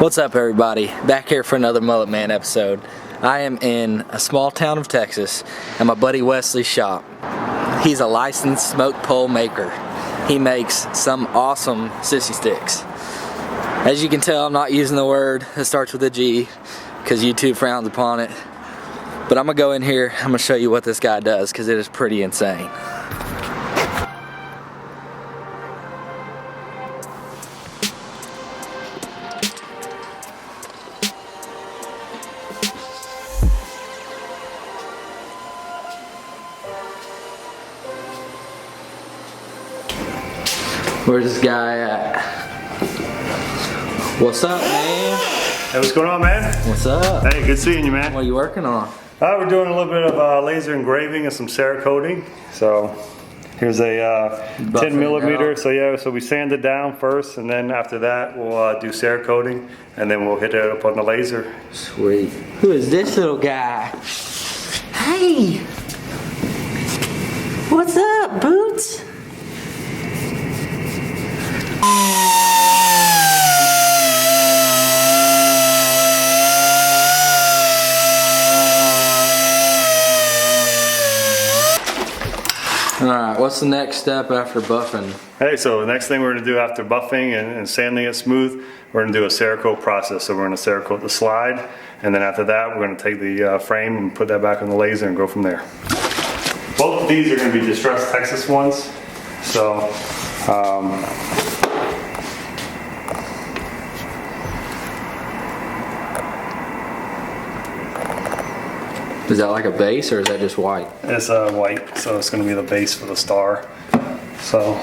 What's up, everybody? Back here for another Mullet Man episode. I am in a small town of Texas at my buddy Westley's shop. He's a licensed smoke pole maker. He makes some awesome sissy sticks. As you can tell, I'm not using the word that starts with a G because YouTube frowns upon it. But I'm gonna go in here, I'm gonna show you what this guy does because it is pretty insane. Where's this guy at? What's up, man? Hey, what's going on, man? What's up? Hey, good seeing you, man. What are you working on? We're doing a little bit of laser engraving and some CERAKOTE. So here's a 10 millimeter. So we sand it down first, and then after that we'll do CERAKOTE, and then we'll hit it up on the laser. Sweet. Who is this little guy? Hey! What's up, Boots? Alright, what's the next step after buffing? Hey, so the next thing we're going to do after buffing and sanding it smooth, we're going to do a CERAKOTE process. So we're going to CERAKOTE the slide, and then after that we're going to take the frame and put that back on the laser and go from there. Both of these are going to be distressed Texas ones. So is that like a base or is that just white? It's white, so it's going to be the base for the star. So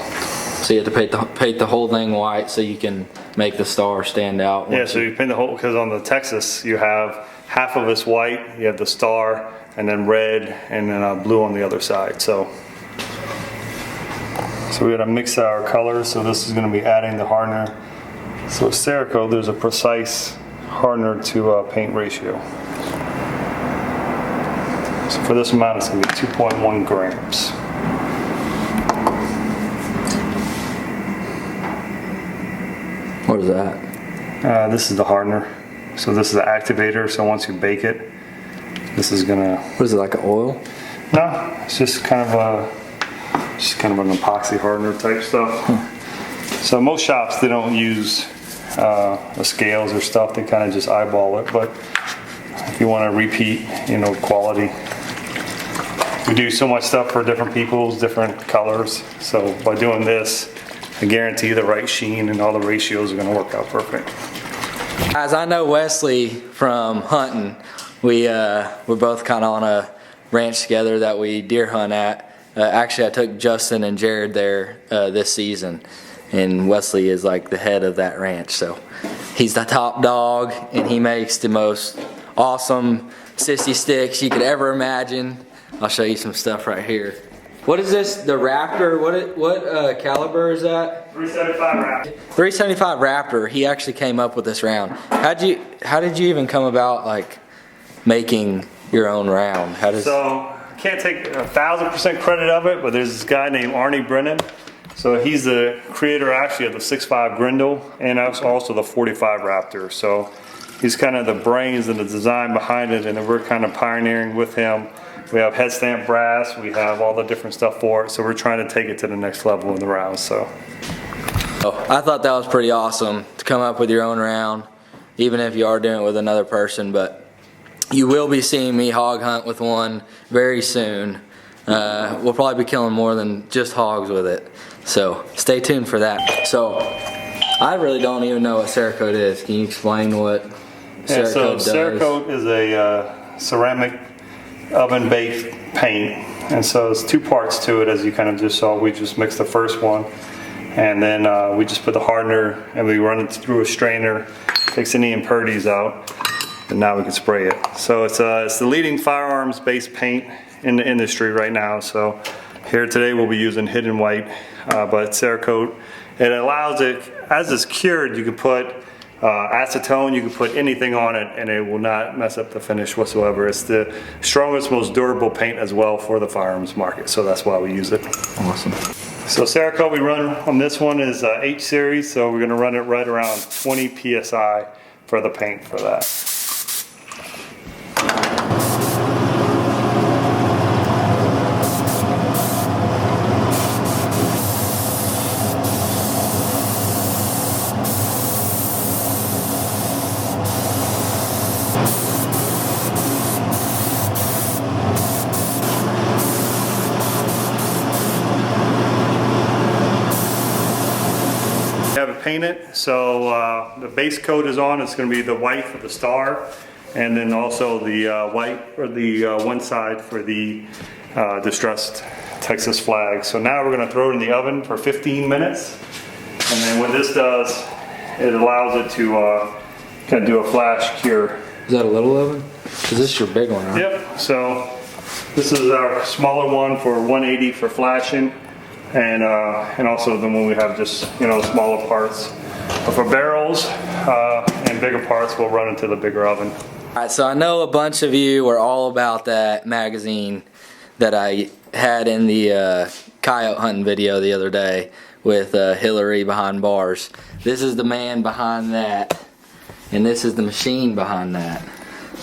you have to paint the whole thing white so you can make the star stand out. Yeah, so you paint the whole, because on the Texas you have half of it's white, you have the star, and then red, and then blue on the other side. So we got to mix our colors. So this is going to be adding the hardener. So with CERAKOTE, there's a precise hardener to paint ratio. So for this amount, it's going to be 2.1 grams. What is that? This is the hardener. So this is the activator. So once you bake it, this is gonna. What is it, like an oil? No, it's just kind of an epoxy hardener type stuff. So most shops, they don't use the scales or stuff. They kind of just eyeball it. But if you want to repeat, quality. We do so much stuff for different peoples, different colors. So by doing this, I guarantee the right sheen and all the ratios are going to work out perfect. Guys, I know Wesley from hunting. We're both kind of on a ranch together that we deer hunt at. Actually, I took Justin and Jared there this season, and Wesley is like the head of that ranch. So he's the top dog, and he makes the most awesome sissy sticks you could ever imagine. I'll show you some stuff right here. What is this? The Raptor? What caliber is that? 375 Raptor. 375 Raptor. He actually came up with this round. How did you even come about like making your own round? So I can't take 1,000% credit of it, but there's this guy named Arnie Brennan. So he's the creator actually of the 6.5 Grindle and also the 45 Raptor. So he's kind of the brains and the design behind it, and we're kind of pioneering with him. We have head stamp brass, we have all the different stuff for it, so we're trying to take it to the next level in the rounds. So I thought that was pretty awesome to come up with your own round, even if you are doing it with another person. But you will be seeing me hog hunt with one very soon. We'll probably be killing more than just hogs with it, so stay tuned for that. So I really don't even know what CERAKOTE is. Can you explain what CERAKOTE does? So CERAKOTE is a ceramic oven-baked paint, and so there's two parts to it, as you kind of just saw. We just mixed the first one, and then we just put the hardener and we run it through a strainer, fix any impurities out, and now we can spray it. So it's the leading firearms-based paint in the industry right now. So here today we'll be using Hidden White, but CERAKOTE, it allows it, as it's cured, you can put acetone, you can put anything on it and it will not mess up the finish whatsoever. It's the strongest, most durable paint as well for the firearms market, so that's why we use it. Awesome. So CERAKOTE we run on this one is H series, so we're going to run it right around 20 psi for the paint for that. Have it painted, so the base coat is on. It's going to be the white for the star, and then also the white for the one side for the distressed Texas flag. So now we're going to throw it in the oven for 15 minutes, and then what this does, it allows it to kind of do a flash cure. Is that a little oven? Because this is your big one, right? Yep. So this is our smaller one for 180 for flashing. And also the one we have just, you know, smaller parts. But for barrels and bigger parts, we'll run into the bigger oven. All right, so I know a bunch of you were all about that magazine that I had in the coyote hunting video the other day with Hillary behind bars. This is the man behind that, and this is the machine behind that.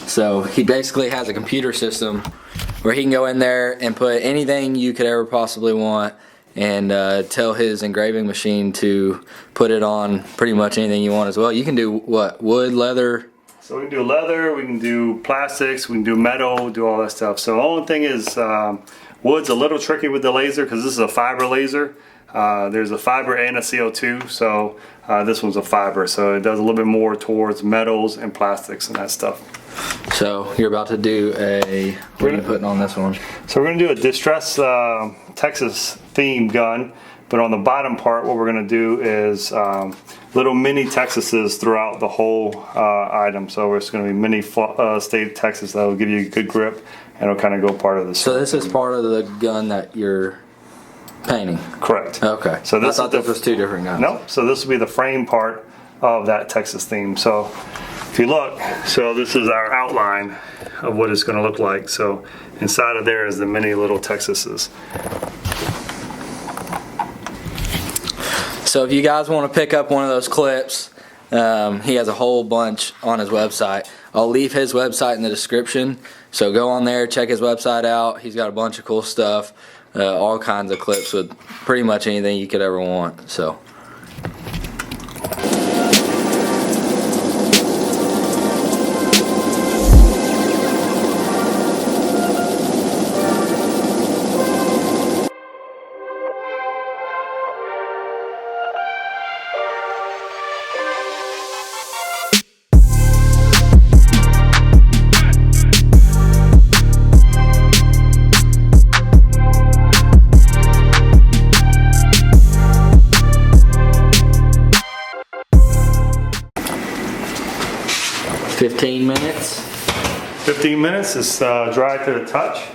So he basically has a computer system where he can go in there and put anything you could ever possibly want, and tell his engraving machine to put it on pretty much anything you want as well. You can do what? Wood, leather? So we can do leather, we can do plastics, we can do metal, do all that stuff. So the only thing is wood's a little tricky with the laser because this is a fiber laser. There's a fiber and a CO2, so this one's a fiber. So it does a little bit more towards metals and plastics and that stuff. So you're about to do a, what are you putting on this one? So we're going to do a distressed Texas theme gun, but on the bottom part what we're going to do is little mini Texases throughout the whole item. So it's going to be mini state Texas that will give you a good grip, and it'll kind of go part of this. So this is part of the gun that you're painting? Correct. Okay. So this I thought this was two different guns. No, so this will be the frame part of that Texas theme. So if you look, so this is our outline of what it's going to look like. So inside of there is the many little Texases. So if you guys want to pick up one of those clips, he has a whole bunch on his website. I'll leave his website in the description, so go on there, check his website out. He's got a bunch of cool stuff, all kinds of clips with pretty much anything you could ever want. So. minutes. 15 minutes is dry to the touch.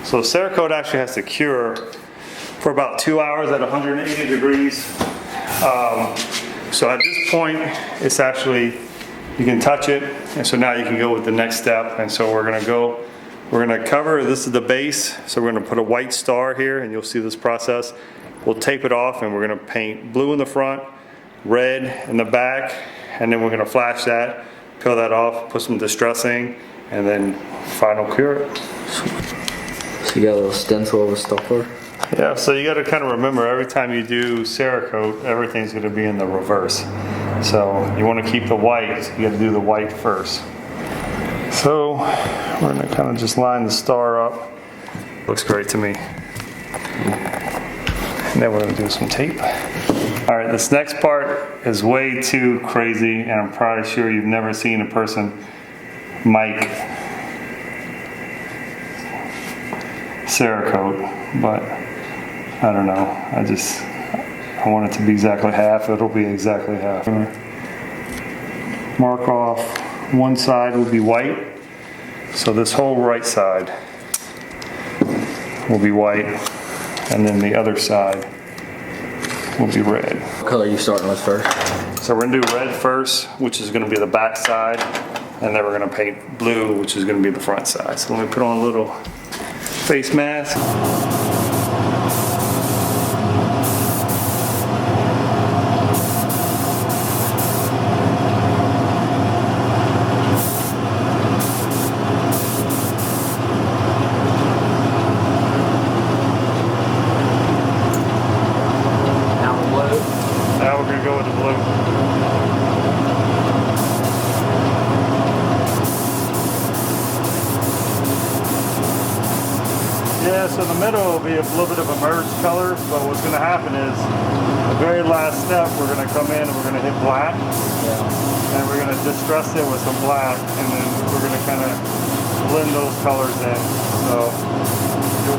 So CERAKOTE actually has to cure for about 2 hours at 180 degrees. So at this point, it's actually, you can touch it, and so now you can go with the next step. And so we're gonna cover, this is the base, so we're gonna put a white star here, and you'll see this process. We'll tape it off, and we're gonna paint blue in the front, red in the back, and then we're gonna flash that, peel that off, put some distressing, and then final cure it. So you got a little stencil of a star? Yeah, so you gotta kind of remember every time you do CERAKOTE, everything's gonna be in the reverse. So you wanna keep the white, so you gotta do the white first. So we're gonna kind of just line the star up. Looks great to me. And then we're gonna do some tape. All right, this next part is way too crazy, and I'm probably sure you've never seen a person mic CERAKOTE, but I don't know. I want it to be exactly half. It'll be exactly half. Mark off one side will be white, so this whole right side will be white, and then the other side will be red. What color are you starting with first? So we're gonna do red first, which is gonna be the back side, and then we're gonna paint blue, which is gonna be the front side. So let me put on a little face mask. Yeah, so the middle will be a little bit of a merged color, but what's going to happen is the very last step, we're going to come in and we're going to hit black. Yeah. And we're going to distress it with some black, and then we're going to kind of blend those colors in. So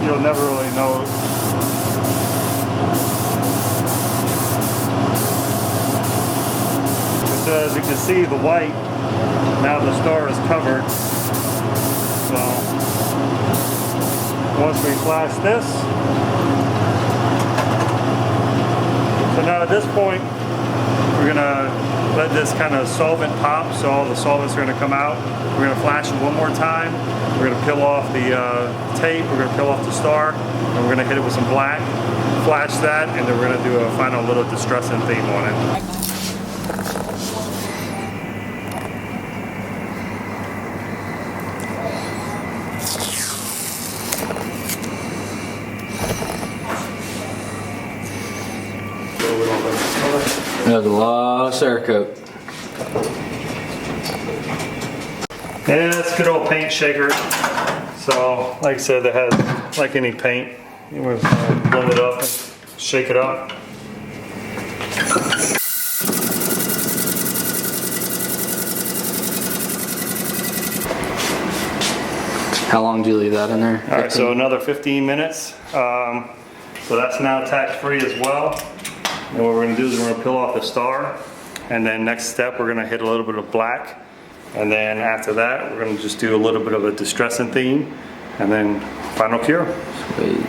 you'll never really know. So as you can see, the white, now the star is covered. So once we flash this, so now at this point, we're gonna let this kind of solvent pop, so all the solvents are gonna come out. We're gonna flash it one more time. We're gonna peel off the tape, we're gonna peel off the star, and we're gonna hit it with some black, flash that, and then we're gonna do a final little distressing theme on it. There's a lot of Cerakote. Yeah, it's a good old paint shaker. So, like I said, it has, like any paint, you want to blend it up and shake it up. How long do you leave that in there? All right, so another 15 minutes. So that's now tax-free as well. And what we're gonna do is we're gonna peel off the star, and then next step we're gonna hit a little bit of black, and then after that we're gonna just do a little bit of a distressing theme, and then final cure. Sweet.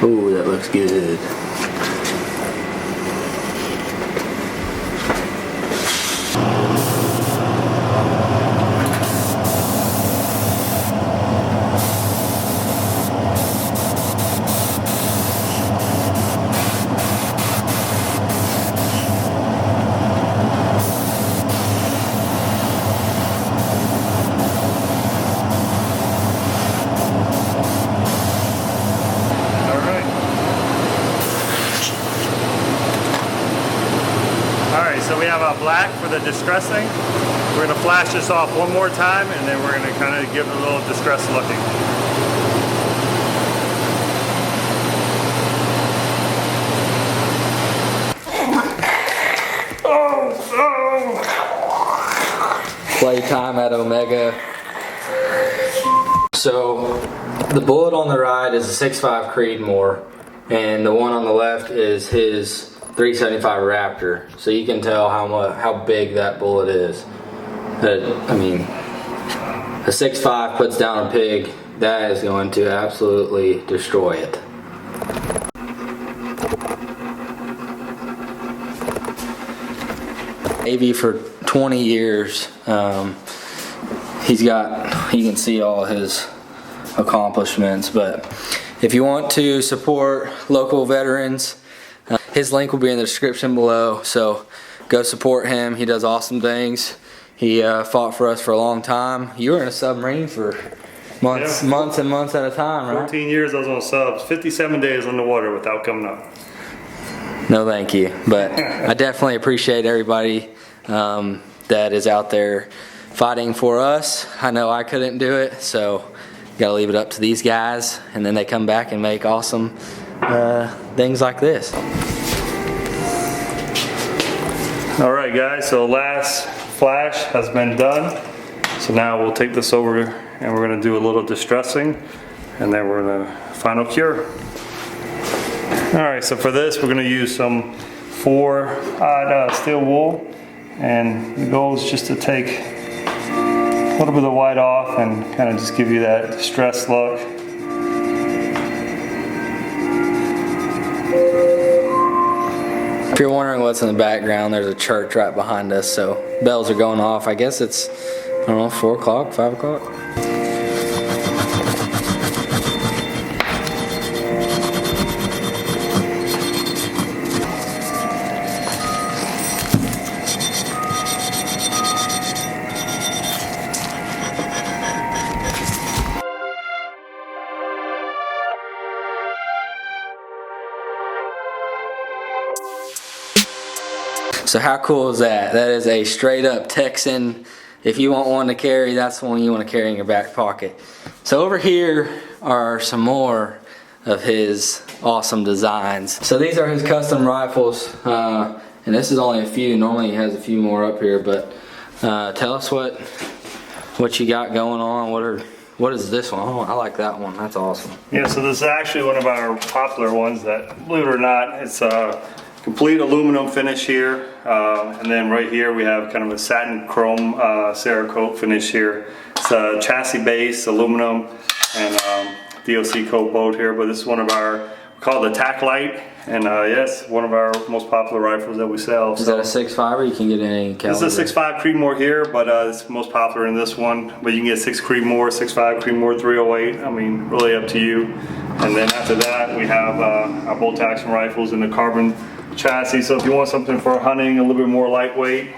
Ooh, that looks good. So we have our black for the distressing. We're going to flash this off one more time, and then we're going to kind of give it a little distress looking. Playtime at Omega. So the bullet on the right is a 6.5 Creedmoor, and the one on the left is his 375 Raptor, so you can tell how big that bullet is. I mean, a 6.5 puts down a pig, that is going to absolutely destroy it. Navy for 20 years. You can see all his accomplishments, but if you want to support local veterans, his link will be in the description below, so go support him. He does awesome things. He fought for us for a long time. You were in a submarine for months and months at a time, right? 14 years I was on subs, 57 days underwater without coming up. No thank you, but I definitely appreciate everybody that is out there fighting for us. I know I couldn't do it, so gotta leave it up to these guys, and then they come back and make awesome things like this. All right, guys, so last flash has been done. So now we'll take this over and we're gonna do a little distressing, and then we're gonna final cure. All right, so for this, we're gonna use some 4-aught steel wool, and the goal is just to take a little bit of the white off and kind of just give you that distressed look. If you're wondering what's in the background, there's a church right behind us, so bells are going off. I guess it's, I don't know, 4 o'clock, 5 o'clock? So how cool is that? That is a straight up Texan if you want one to carry, that's the one you want to carry in your back pocket. So over here are some more of his awesome designs. So these are his custom rifles, and this is only a few. Normally he has a few more up here, but tell us what you got going on. What is this one? Oh, I like that one. That's awesome. Yeah, so this is actually one of our popular ones that, believe it or not, it's a complete aluminum finish here. And then right here we have kind of a satin chrome CERAKOTE finish here. It's a chassis base, aluminum, and DOC coat bolt here. But this is one of our, we call it the TAC Light. And yes, one of our most popular rifles that we sell. Is that a 6.5 or you can get any caliber? This is a 6.5 Creedmoor here, but it's most popular in this one. But you can get 6 Creedmoor, 6.5 Creedmoor 308. I mean, really up to you. And then after that, we have our bolt action rifles in the carbon chassis. So if you want something for hunting, a little bit more lightweight,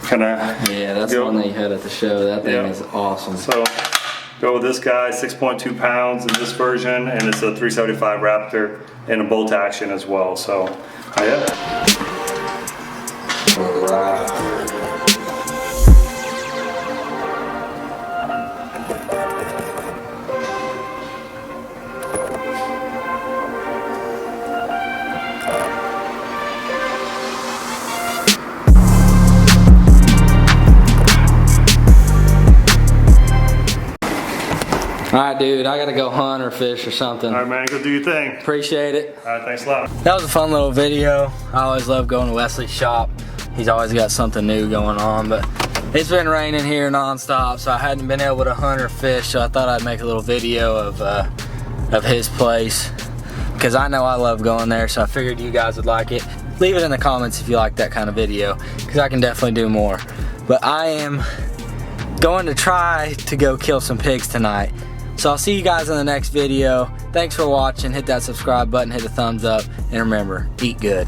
kind of. Yeah, that's the one that you had at the show. That thing is awesome. So go with this guy, 6.2 pounds in this version, and it's a 375 Raptor and a bolt action as well. So, yeah. Alright, dude, I gotta go hunt or fish or something. Alright, man, go do your thing. Appreciate it. Alright, thanks a lot. That was a fun little video. I always love going to Wesley's shop. He's always got something new going on, but it's been raining here nonstop, so I hadn't been able to hunt or fish, so I thought I'd make a little video of his place, because I know I love going there, so I figured you guys would like it. Leave it in the comments if you like that kind of video, because I can definitely do more. But I am going to try to go kill some pigs tonight. So I'll see you guys in the next video. Thanks for watching. Hit that subscribe button, hit a thumbs up, and remember, eat good.